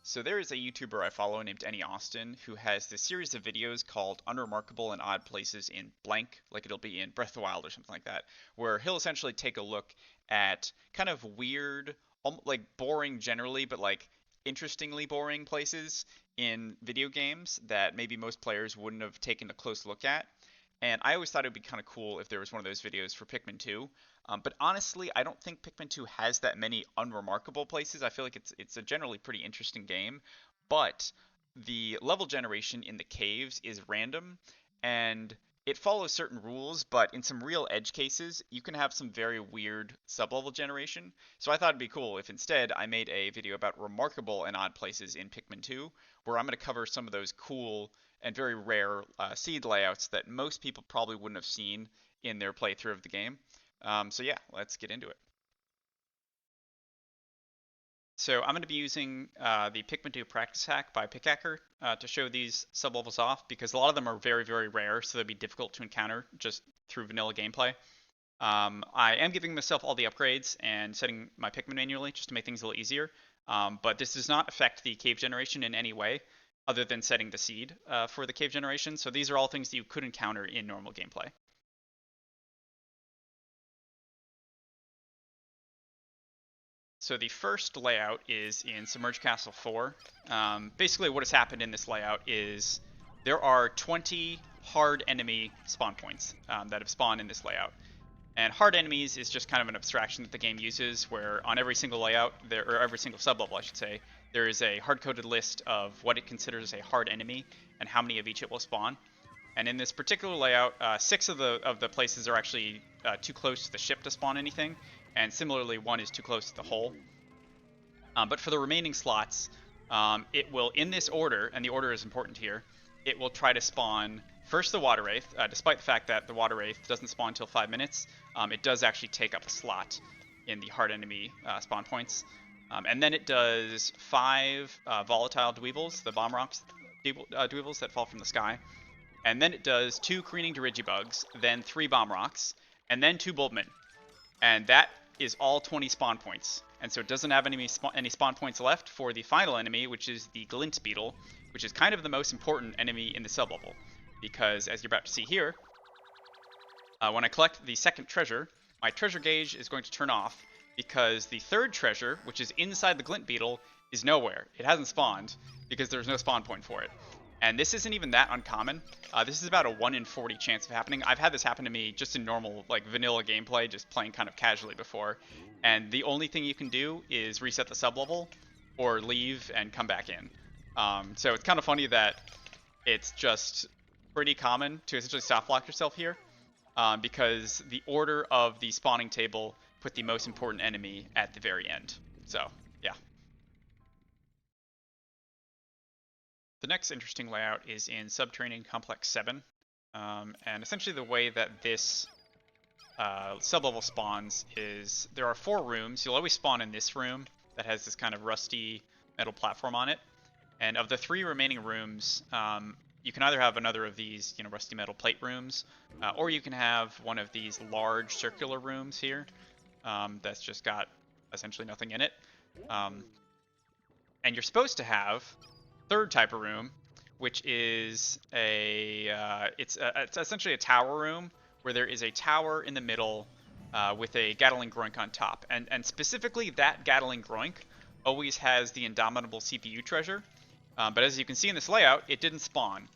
So there is a YouTuber I follow named Any Austin who has this series of videos called Unremarkable and Odd Places in Blank, like it'll be in Breath of the Wild or something like that, where he'll essentially take a look at kind of weird, like boring generally, but like interestingly boring places in video games that maybe most players wouldn't have taken a close look at. And I always thought it would be kind of cool if there was one of those videos for Pikmin 2. But honestly, I don't think Pikmin 2 has that many unremarkable places. I feel like it's a generally pretty interesting game, but the level generation in the caves is random, and it follows certain rules, but in some real edge cases, you can have some very weird sublevel generation. So I thought it'd be cool if instead I made a video about remarkable and odd places in Pikmin 2, where I'm going to cover some of those cool and very rare seed layouts that most people probably wouldn't have seen in their playthrough of the game. So yeah, let's get into it. So I'm going to be using the Pikmin 2 practice hack by Pickacker to show these sublevels off because a lot of them are very, very rare, so they'd be difficult to encounter just through vanilla gameplay. I am giving myself all the upgrades and setting my Pikmin manually just to make things a little easier, but this does not affect the cave generation in any way other than setting the seed for the cave generation, so these are all things that you could encounter in normal gameplay. So the first layout is in Submerged Castle 4. Basically what has happened in this layout is there are 20 hard enemy spawn points that have spawned in this layout. And hard enemies is just kind of an abstraction that the game uses where on every single layout, or every single sublevel I should say, there is a hard-coded list of what it considers a hard enemy and how many of each it will spawn. And in this particular layout, 6 of the places are actually too close to the ship to spawn anything, and similarly, 1 is too close to the hole. But for the remaining slots, it will, in this order, and the order is important here, it will try to spawn first the Water Wraith. Despite the fact that the Water Wraith doesn't spawn until 5 minutes, it does actually take up a slot in the hard enemy spawn points. And then it does 5 volatile Dweevils, the Bomb Rocks Dweevils that fall from the sky. And then it does 2 Careening Dirigibugs, then 3 Bomb Rocks, and then 2 Bulbmin. And that is all 20 spawn points. And so it doesn't have any spawn points left for the final enemy, which is the Glint Beetle, which is kind of the most important enemy in the sublevel. Because, as you're about to see here, when I collect the second treasure, my treasure gauge is going to turn off because the third treasure, which is inside the Glint Beetle, is nowhere. It hasn't spawned because there's no spawn point for it. And this isn't even that uncommon. This is about a 1 in 40 chance of happening. I've had this happen to me just in normal, like, vanilla gameplay, just playing kind of casually before. And the only thing you can do is reset the sublevel or leave and come back in. So it's kind of funny that it's just pretty common to essentially soft lock yourself here because the order of the spawning table put the most important enemy at the very end. So, yeah. The next interesting layout is in Subterranean Complex 7, and essentially the way that this sublevel spawns is there are 4 rooms. You'll always spawn in this room that has this kind of rusty metal platform on it, and of the 3 remaining rooms, you can either have another of these, rusty metal plate rooms, or you can have one of these large circular rooms here that's just got essentially nothing in it. And you're supposed to have third type of room, which is it's essentially a tower room where there is a tower in the middle with a Gatling Groink on top, and specifically that Gatling Groink always has the Indomitable CPU treasure, but as you can see in this layout, it didn't spawn.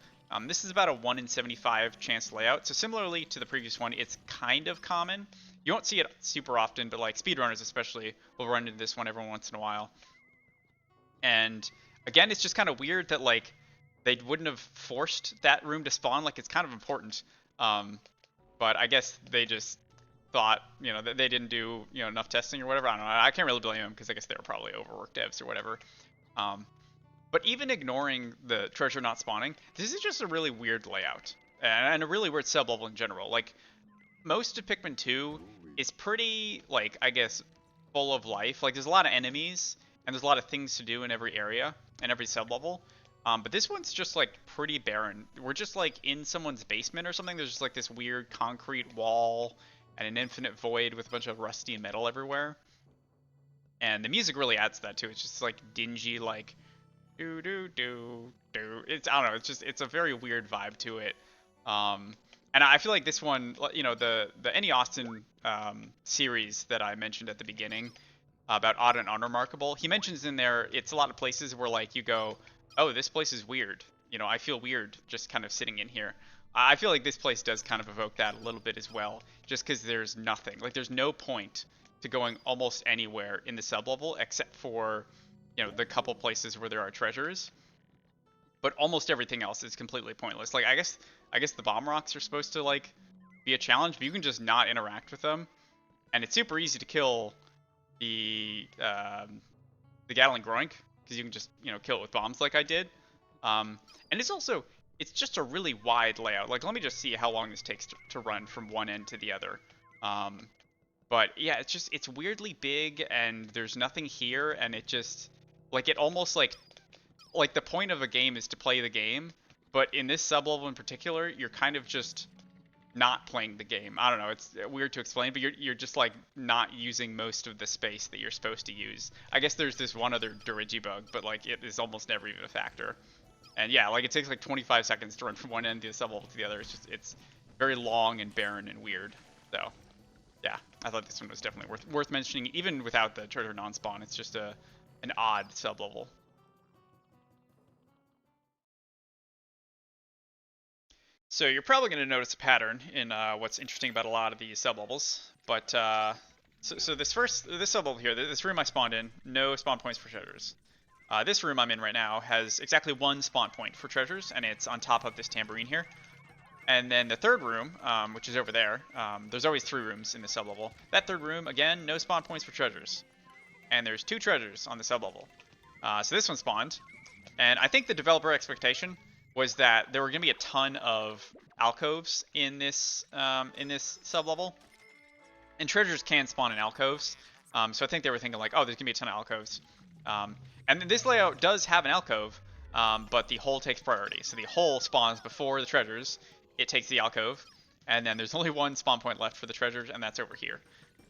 This is about a 1 in 75 chance layout, so similarly to the previous one, it's kind of common. You won't see it super often, but like speedrunners especially will run into this one every once in a while. And again, it's just kind of weird that like they wouldn't have forced that room to spawn. Like it's kind of important, but I guess they just thought that they didn't do enough testing or whatever. I don't know. I can't really blame them because I guess they were probably overworked devs or whatever. But even ignoring the treasure not spawning, this is just a really weird layout and a really weird sublevel in general. Like most of Pikmin 2 is pretty like I guess full of life. Like there's a lot of enemies and there's a lot of things to do in every area and every sublevel. But this one's just like pretty barren. We're just like in someone's basement or something. There's just like this weird concrete wall and an infinite void with a bunch of rusty metal everywhere. And the music really adds to that too. It's just like dingy, like Do do do do. I don't know. It's a very weird vibe to it. And I feel like this one, the Any Austin series that I mentioned at the beginning about odd and unremarkable. He mentions in there it's a lot of places where like you go, oh, this place is weird. I feel weird just kind of sitting in here. I feel like this place does kind of evoke that a little bit as well, just because there's nothing. Like there's no point to going almost anywhere in the sublevel except for the couple places where there are treasures, but almost everything else is completely pointless. Like I guess the bomb rocks are supposed to like be a challenge, but you can just not interact with them, and it's super easy to kill the Gatling Groink because you can just kill it with bombs like I did. And it's just a really wide layout. Like let me just see how long this takes to run from one end to the other. But yeah, it's weirdly big and there's nothing here, and it just like it almost like the point of a game is to play the game, but in this sublevel in particular, you're kind of just not playing the game. I don't know, it's weird to explain, but you're just like not using most of the space that you're supposed to use. I guess there's this one other Dirigibug, but like it is almost never even a factor. And yeah, like it takes like 25 seconds to run from one end of the sublevel to the other. It's very long and barren and weird. So yeah, I thought this one was definitely worth mentioning, even without the treasure non-spawn. It's just an odd sublevel. So you're probably going to notice a pattern in what's interesting about a lot of these sublevels. But so this sublevel here, this room I spawned in, no spawn points for treasures. This room I'm in right now has exactly one spawn point for treasures, and it's on top of this tambourine here. And then the third room, which is over there, there's always 3 rooms in the sublevel. That third room, again, no spawn points for treasures. And there's 2 treasures on the sublevel. So this one spawned, and I think the developer expectation was that there were going to be a ton of alcoves in this sublevel. And treasures can spawn in alcoves, so I think they were thinking like, oh, there's going to be a ton of alcoves. And then this layout does have an alcove, but the hole takes priority. So the hole spawns before the treasures, it takes the alcove, and then there's only one spawn point left for the treasures, and that's over here.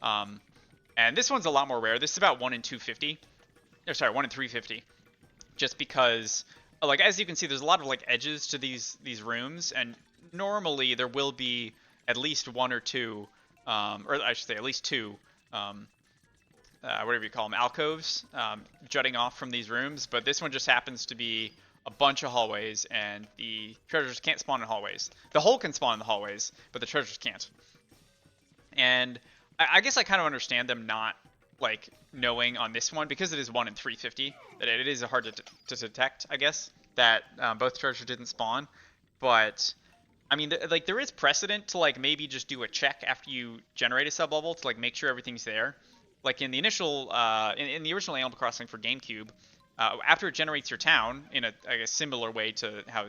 And this one's a lot more rare. This is about 1 in 250. Or sorry, 1 in 350. Just because, like, as you can see, there's a lot of like edges to these rooms, and normally there will be at least 1 or 2, or I should say at least 2, whatever you call them, alcoves, jutting off from these rooms. But this one just happens to be a bunch of hallways, and the treasures can't spawn in hallways. The hole can spawn in the hallways, but the treasures can't. And I guess I kind of understand them not like knowing on this one, because it is 1 in 350, that it is hard to detect, I guess, that both treasures didn't spawn. But I mean, like there is precedent to like maybe just do a check after you generate a sublevel to like make sure everything's there. Like in the initial, in the original Animal Crossing for GameCube, after it generates your town in a, I guess, similar way to how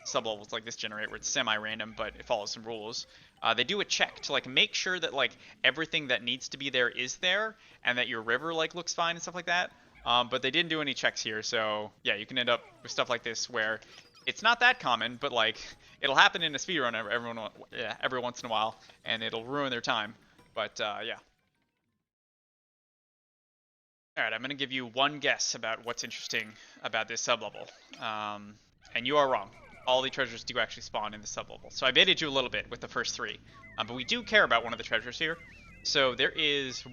sublevels like this generate, where it's semi-random but it follows some rules. They do a check to like make sure that like everything that needs to be there is there, and that your river like looks fine and stuff like that. But they didn't do any checks here, so yeah, you can end up with stuff like this where it's not that common, but like it'll happen in a speedrun every once in a while, and it'll ruin their time. But yeah. Alright, I'm going to give you one guess about what's interesting about this sublevel. And you are wrong. All the treasures do actually spawn in the sublevel. So I baited you a little bit with the first 3. But we do care about one of the treasures here. So there is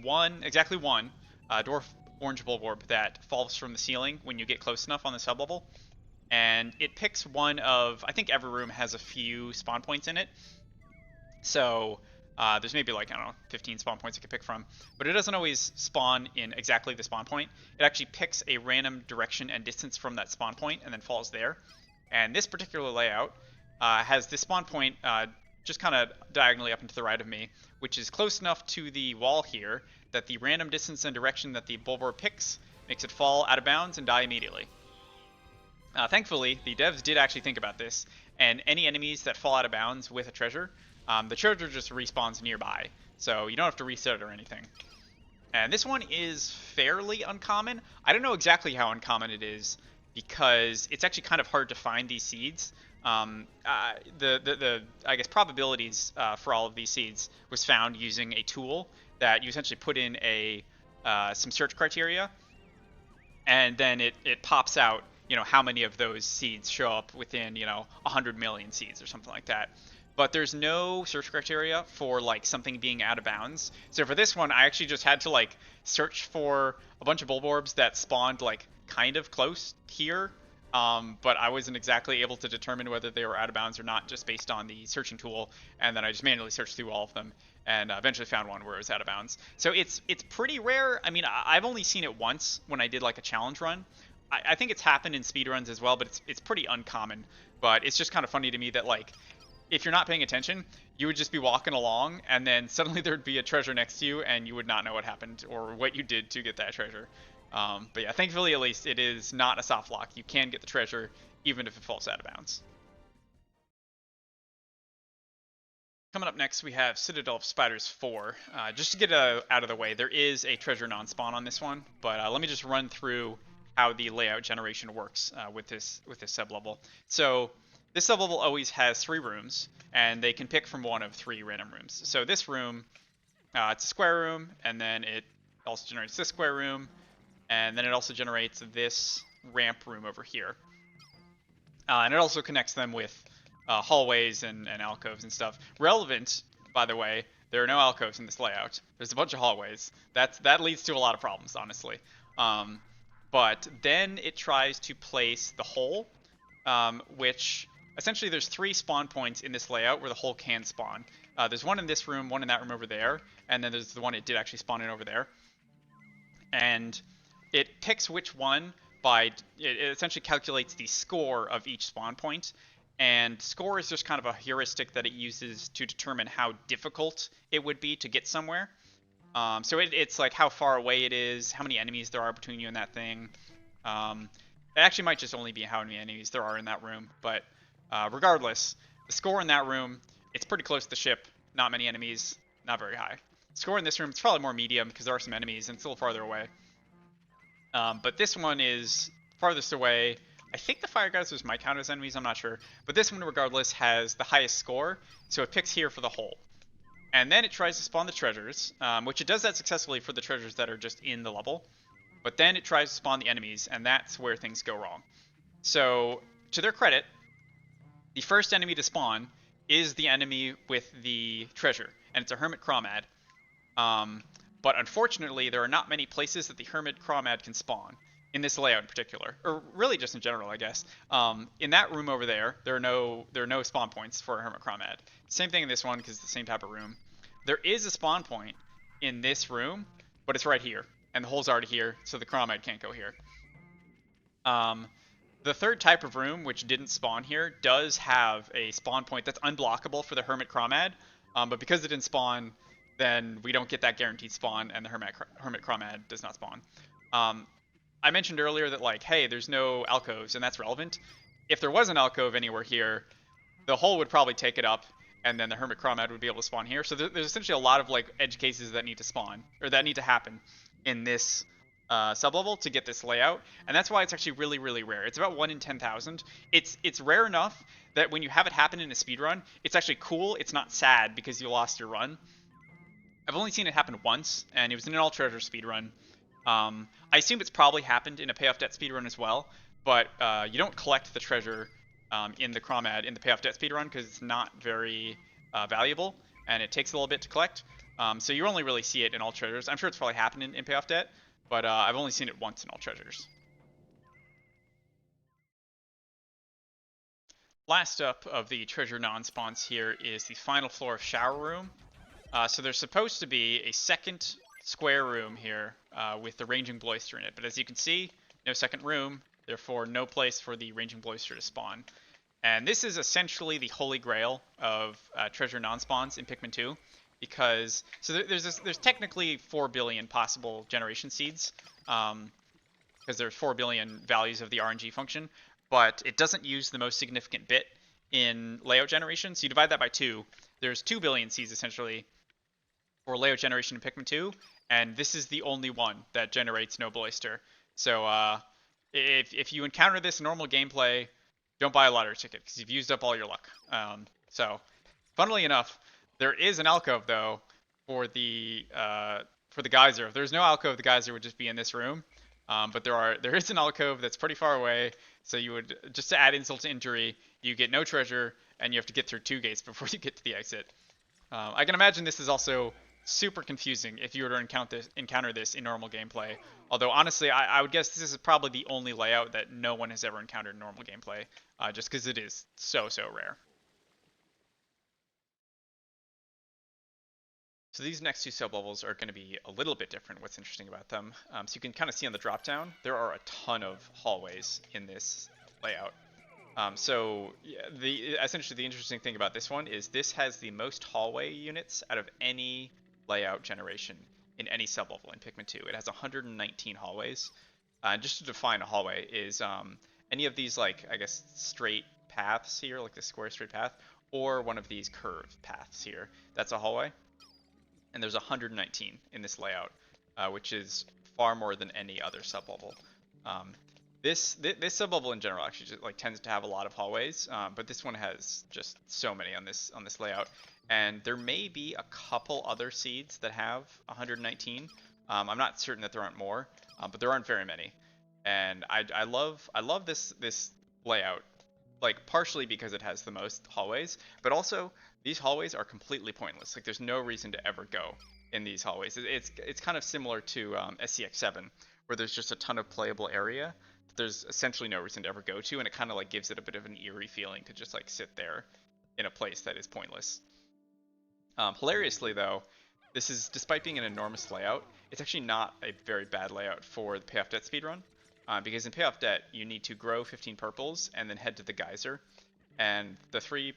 exactly one dwarf orange bulborb that falls from the ceiling when you get close enough on the sublevel. And it picks one of, I think every room has a few spawn points in it. So there's maybe like, I don't know, 15 spawn points you can pick from. But it doesn't always spawn in exactly the spawn point. It actually picks a random direction and distance from that spawn point and then falls there. And this particular layout has this spawn point just kind of diagonally up and to the right of me, which is close enough to the wall here that the random distance and direction that the bulborb picks makes it fall out of bounds and die immediately. Thankfully, the devs did actually think about this, and any enemies that fall out of bounds with a treasure, the treasure just respawns nearby, so you don't have to reset it or anything. And this one is fairly uncommon. I don't know exactly how uncommon it is, because it's actually kind of hard to find these seeds. I guess probabilities for all of these seeds was found using a tool that you essentially put in some search criteria, and then it pops out how many of those seeds show up within 100 million seeds or something like that. But there's no search criteria for like something being out of bounds. So for this one, I actually just had to like search for a bunch of bulb orbs that spawned like kind of close here. But I wasn't exactly able to determine whether they were out of bounds or not just based on the searching tool. And then I just manually searched through all of them and eventually found one where it was out of bounds. So it's pretty rare. I mean, I've only seen it once when I did like a challenge run. I think it's happened in speedruns as well, but it's pretty uncommon. But it's just kind of funny to me that like if you're not paying attention, you would just be walking along and then suddenly there'd be a treasure next to you and you would not know what happened or what you did to get that treasure. But yeah, thankfully at least it is not a soft lock. You can get the treasure even if it falls out of bounds. Coming up next, we have Citadel of Spiders 4. Just to get out of the way, there is a treasure non-spawn on this one, but let me just run through how the layout generation works with this sublevel. So this sublevel always has 3 rooms, and they can pick from one of 3 random rooms. So this room, it's a square room, and then it also generates this square room, and then it also generates this ramp room over here. And it also connects them with hallways and alcoves and stuff. Relevant, by the way, there are no alcoves in this layout. There's a bunch of hallways. That leads to a lot of problems, honestly. But then it tries to place the hole, which essentially there's 3 spawn points in this layout where the hole can spawn. There's one in this room, one in that room over there, and then there's the one it did actually spawn in over there. And it picks which one by, it essentially calculates the score of each spawn point. And score is just kind of a heuristic that it uses to determine how difficult it would be to get somewhere. So it's like how far away it is, how many enemies there are between you and that thing. It actually might just only be how many enemies there are in that room, but regardless, the score in that room, it's pretty close to the ship, not many enemies, not very high. Score in this room, it's probably more medium because there are some enemies and it's a little farther away. But this one is farthest away. I think the fire geysers might count as enemies, I'm not sure. But this one, regardless, has the highest score, so it picks here for the hole. And then it tries to spawn the treasures, which it does that successfully for the treasures that are just in the level. But then it tries to spawn the enemies, and that's where things go wrong. So, to their credit, the first enemy to spawn is the enemy with the treasure, and it's a Hermit Crawmad. But unfortunately, there are not many places that the Hermit Crawmad can spawn, in this layout in particular, or really just in general, I guess. In that room over there, there are no spawn points for a Hermit Crawmad. Same thing in this one, because it's the same type of room. There is a spawn point in this room, but it's right here, and the hole's already here, so the Crawmad can't go here. The third type of room, which didn't spawn here, does have a spawn point that's unblockable for the Hermit Crawmad, but because it didn't spawn, then we don't get that guaranteed spawn, and the Hermit Crawmad does not spawn. I mentioned earlier that, like, hey, there's no alcoves, and that's relevant. If there was an alcove anywhere here, the hole would probably take it up, and then the Hermit Crawmad would be able to spawn here. So there's essentially a lot of, like, edge cases that need to spawn, or that need to happen in this sublevel to get this layout, and that's why it's actually really, really rare. It's about 1 in 10,000. It's rare enough that when you have it happen in a speedrun, it's actually cool. It's not sad because you lost your run. I've only seen it happen once, and it was in an all-treasure speedrun. I assume it's probably happened in a payoff debt speedrun as well, but you don't collect the treasure in the Crawmad in the payoff debt speedrun because it's not very valuable, and it takes a little bit to collect. So you only really see it in all treasures. I'm sure it's probably happened in payoff debt, but I've only seen it once in all treasures. Last up of the treasure non-spawns here is the final floor of shower room. So there's supposed to be a second square room here with the ranging Bloister in it, but as you can see, no second room, therefore no place for the ranging Bloister to spawn. And this is essentially the holy grail of treasure non-spawns in Pikmin 2, because there's technically 4 billion possible generation seeds, because there's 4 billion values of the RNG function, but it doesn't use the most significant bit in layout generation. So you divide that by 2, there's 2 billion seeds essentially for layout generation in Pikmin 2, and this is the only one that generates no Bloister. So if you encounter this in normal gameplay, don't buy a lottery ticket because you've used up all your luck. So, funnily enough, there is an alcove though for the geyser. If there's no alcove, the geyser would just be in this room. But there is an alcove that's pretty far away, so you would, just to add insult to injury, you get no treasure, and you have to get through 2 gates before you get to the exit. I can imagine this is also super confusing if you were to encounter this in normal gameplay. Although honestly, I would guess this is probably the only layout that no one has ever encountered in normal gameplay, just because it is so rare. So these next 2 sublevels are going to be a little bit different. What's interesting about them? So you can kind of see on the drop down, there are a ton of hallways in this layout. So yeah, essentially the interesting thing about this one is this has the most hallway units out of any layout generation in any sublevel in Pikmin 2. It has 119 hallways. Just to define a hallway is any of these, like, I guess, straight paths here, like the square straight path, or one of these curved paths here. That's a hallway. And there's 119 in this layout, which is far more than any other sublevel. This sublevel in general actually just, like, tends to have a lot of hallways, but this one has just so many on this layout. And there may be a couple other seeds that have 119. I'm not certain that there aren't more, but there aren't very many. And I love this layout, like, partially because it has the most hallways, but also these hallways are completely pointless. Like, there's no reason to ever go in these hallways. It's kind of similar to SCX7, where there's just a ton of playable area that there's essentially no reason to ever go to, and it kind of, like, gives it a bit of an eerie feeling to just, like, sit there in a place that is pointless. Hilariously, though, this is, despite being an enormous layout, it's actually not a very bad layout for the Payoff Debt speedrun. Because in Payoff Debt, you need to grow 15 purples and then head to the geyser. And the 3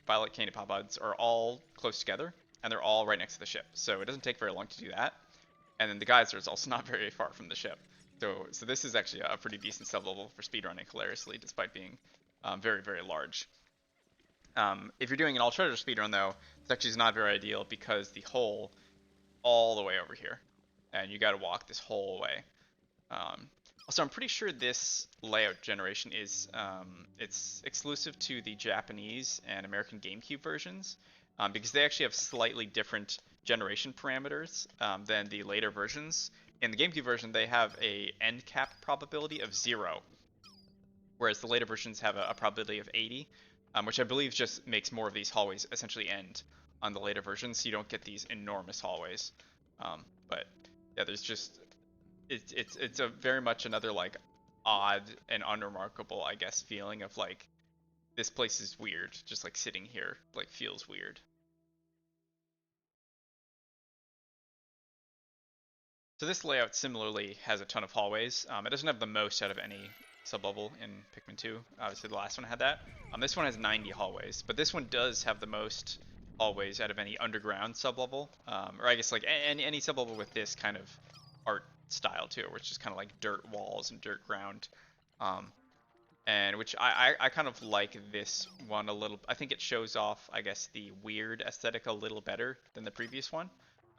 violet candy pop buds are all close together, and they're all right next to the ship. So it doesn't take very long to do that. And then the geyser is also not very far from the ship. So this is actually a pretty decent sublevel for speedrunning, hilariously, despite being very large. If you're doing an all treasure speedrun, though, it's actually not very ideal because the hole all the way over here, and you got to walk this whole way. Also, I'm pretty sure this layout generation is it's exclusive to the Japanese and American GameCube versions, because they actually have slightly different generation parameters than the later versions. In the GameCube version, they have a end cap probability of 0, whereas the later versions have a probability of 80, which I believe just makes more of these hallways essentially end on the later versions, so you don't get these enormous hallways. But yeah, there's just it's a very much another, like, odd and unremarkable, I guess, feeling of, like, this place is weird. Just, like, sitting here, like, feels weird. So this layout similarly has a ton of hallways. It doesn't have the most out of any sublevel in Pikmin 2. Obviously the last one had that. This one has 90 hallways, but this one does have the most hallways out of any underground sublevel. Or I guess, like, any sublevel with this kind of art style to it, which is kind of like dirt walls and dirt ground. And which I kind of like this one a little. I think it shows off, I guess, the weird aesthetic a little better than the previous one,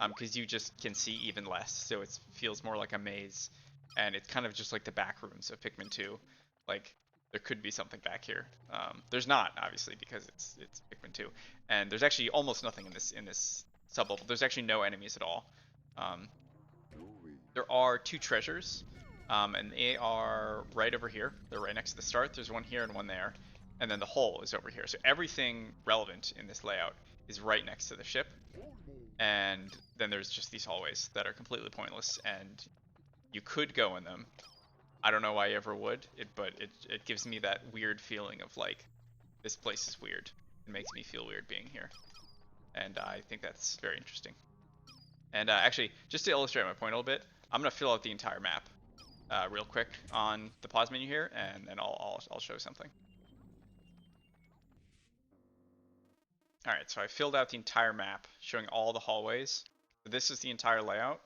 because you just can see even less, so it feels more like a maze, and it's kind of just like the back rooms of Pikmin 2. Like, there could be something back here. There's not, obviously, because it's Pikmin 2, and there's actually almost nothing in this sublevel. There's actually no enemies at all. There are 2 treasures, and they are right over here. They're right next to the start. There's one here and one there, and then the hole is over here. So everything relevant in this layout is right next to the ship, and then there's just these hallways that are completely pointless, and you could go in them. I don't know why you ever would, but it gives me that weird feeling of, like, this place is weird. It makes me feel weird being here, and I think that's very interesting. And actually, just to illustrate my point a little bit, I'm gonna fill out the entire map real quick on the pause menu here, and then I'll show something. All right, so I filled out the entire map, showing all the hallways. So this is the entire layout.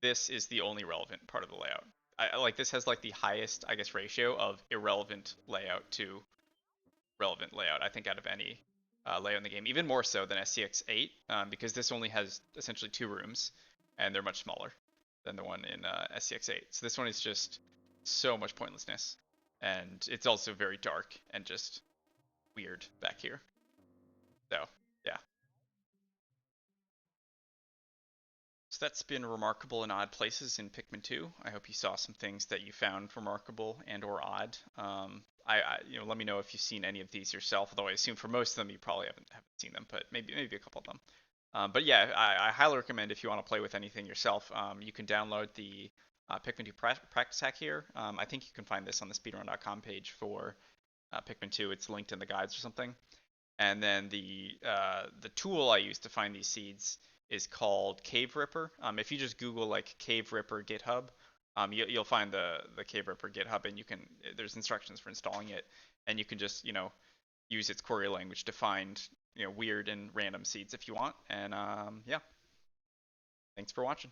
This is the only relevant part of the layout. Like, this has, like, the highest, I guess, ratio of irrelevant layout to relevant layout, I think, out of any layout in the game. Even more so than SCX8, because this only has essentially 2 rooms, and they're much smaller than the one in SCX8. So this one is just so much pointlessness, and it's also very dark and just weird back here. So yeah. So that's been remarkable in odd places in Pikmin 2. I hope you saw some things that you found remarkable and or odd. Let me know if you've seen any of these yourself. Although I assume for most of them you probably haven't seen them, but maybe a couple of them. But yeah, I highly recommend if you want to play with anything yourself, you can download the Pikmin 2 practice hack here. I think you can find this on the speedrun.com page for Pikmin 2. It's linked in the guides or something. And then the tool I use to find these seeds is called Cave Ripper. If you just Google like Cave Ripper GitHub, you'll find the Cave Ripper GitHub, and there's instructions for installing it, and you can just use its query language to find weird and random seeds if you want. And yeah, thanks for watching.